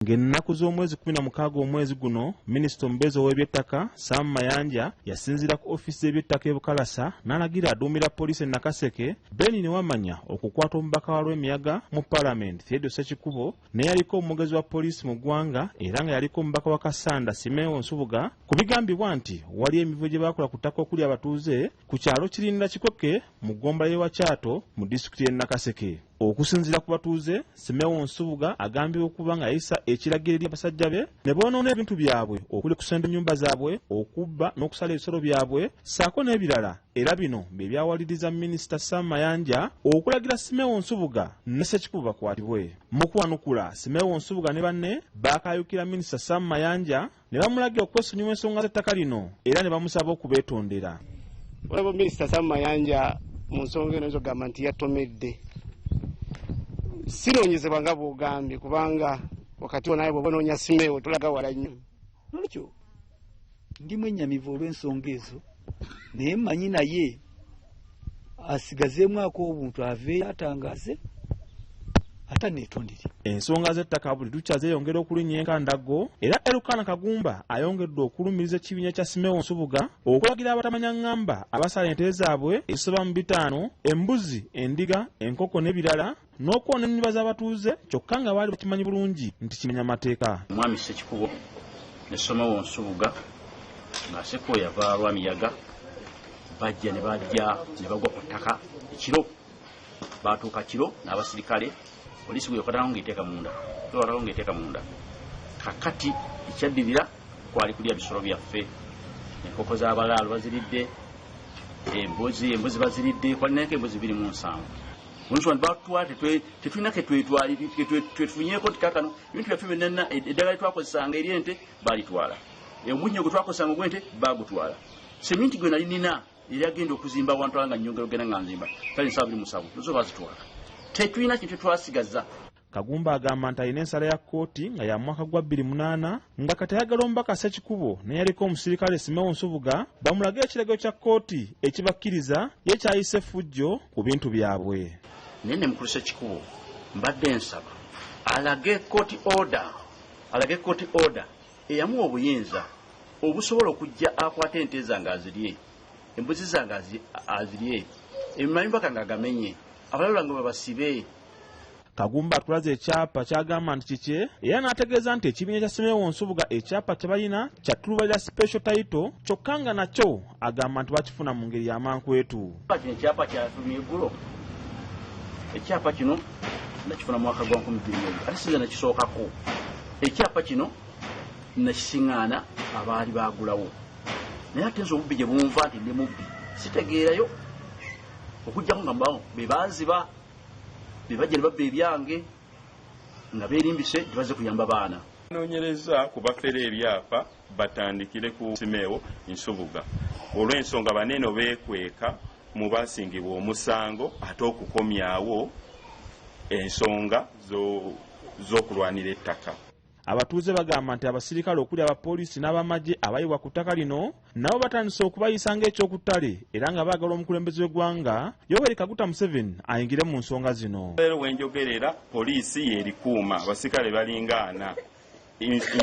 Ng'ennaku z'omwezi 16 omwezi guno, Minisita omubeezi ow'ebyettaka Sam Mayanja yasinziira ku ofiisi y'ebyettaka e Bukalasa n'alagira aduumira poliisi e Nakaseke Ben Newamanya okukwata omubaka wa Lwemiyaga mu Paalamenti Theodore Ssekikubo ne yaliko omwogezi wa poliisi mu ggwanga era nga yaliko omubaka wa Kasanda Simeon Nsubuga ku bigambibwa nti wali emivuyo gye baakola ku ttaka okuli abatuuze ku kyalo Kirinda Kikoke mu ggombolola y'e Wakyato mu disitulikiti y'e Nakaseke. Okusinziira ku batuuze, Simeon Nsubuga agambibwa okuba nga yayisa ekiragiro eri abasajja be ne boonoona ebintu byabwe okuli kusenda ennyumba zaabwe, okubba n'okusala ebisolo byabwe ssaako n'ebirala. Era bino bye byawaliriza Minisita Sam Mayanja okulagira Simeon Nsubuga ne Ssekikubo bakwatibwe. Mu kuwanukula, Simeon Nsubuga ne banne baakaayukira Minisita Sam Mayanja ne bamulagira okwesonyiwa ensonga z'ettaka lino era ne bamusaba okubeetondera. Olaba Minisita Sam Mayanja mu nsonga eno ez'ogamba nti yatomedde. Sironyezebwa nga bw'ogambye kubanga wakati naye bw'onoonya Simeewo tulaga wala nnyo. Nolwekyo ndi mwennyamivu olw'ensonga ezo naye mmanyi naye asigazeemu ak'obuntu aveeyo atangaze ate neetondere. Ensonga z'ettaka buli lukya zeeyongera okulinnya enkandago era Elukana Kagumba ayongedde okulumiriza ekibiina kya Simeon Nsubuga okulagira abatamanya ngamba abasala ente zaabwe ezisoba mu 5, embuzi, endiga, enkoko n'ebirala n'okwona ennyumba z'abatuuze kyokka nga baali bakimanyi bulungi nti kimenya mateeka. Omwami Ssekikubo ne Simeon Nsubuga nga Ssekikubo yava Lwamiyaga bajja ne bagwa ku ttaka ekiro baatuuka kiro n'abasirikale polisi bweyokatanawo ng'eteeka munda kakati ekyaddirira kwali kulya bisolo byaffe enkoko z'abalaalo baziridde embuzi baziridde kwalinako embuzi 27 oluswa batwala tetulina twetufunyeeko tikakano ebintu byaffe byonna eddagala twakozesanga eri ente balitwala omunyo gwe twakozesanga ogw'ente bagutwala seminti gwe nali nina eri agenda okuzimba awantu nga nnyongera ogenda nga nzimba kale 77 nazo bazitwala tetulina kintu twasigaza. Kagumba agamba nti alina ensala ya kkooti nga ya mwaka gwa 2008 nga kati ayagala omubaka Ssekikubo ne yaliko omusirikale Simeon Nsubuga bamulage ekiragiro kya kkooti ekibakkiriza ye kyayise effujjo ku bintu byabwe. Nene mukulu Ssekikubo mbadde nsaba alage kkooti order eyamuwa obuyinza obusobola okujja akwate ente zange azirye embuzi zange azirye ebimanyi nga agamenye abalala nga babasibe. Kagumba atulaze ekyapa kyagamba nti kikye era n'ategeeza nti ekibiina kya Simeon Nsubuga ekyapa kye balina kya Tulubalira special title kyokka nga nakyo agamba nti bakifuna mu ngeri y'amankwetu. Kino ekyapa kyatumye eggulo ekyapa kino nakifuna mu mwaka gwa 2022 ate sinza nakisookako ekyapa kino nakisiŋŋaana abaali baagulawo naye ate nze obubbi gye bumva nti ndi mubbi sitegeerayo okujjako nga mbawo be baaziba be bajja ne babba ebyange nga beerimbise tebaze kuyamba baana. Noonyereza ku bafere ebyapa batandikire ku Simeewo Nsubuga olw'ensonga banene beekweka mu basingibwa omusango ate okukomyawo ensonga z'okulwanira ettaka. Abatuuze bagamba nti abasirikale okuli abapoliisi n'abamagye abayibwa ku ttaka lino nabo batandise okubayisa ng'ekyokuttale era nga baagala omukulembeze w'eggwanga Yoweri Kaguta Museveni ayingire mu nsonga zino. Leero wenjogerera poliisi yerikuuma abasirikale balingaana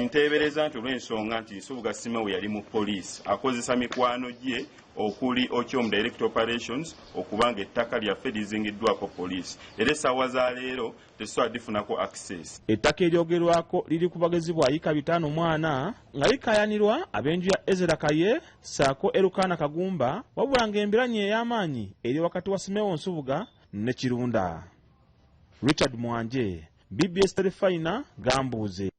nteebereza nti olw'ensonga nti Nsubuga Simeewo yali mu poliisi akozesa mikwano gye okuli Okyom Direct Operations okubanga ettaka lyaffe lizingiddwako poliisi era essaawa za leero tetusobola lifunako access. Ettaka eryogerwako liri ku bagezi bwa Yika 5 nga likaayanirwa ab'enju ya Ezra Kaye ssaako Elukana Kagumba wabula ng'embiranye ey'amaanyi eri wakati wa Simeon Nsubuga ne Kirunda. Richard Mwanje, BBS Terefayina, Gambuuze.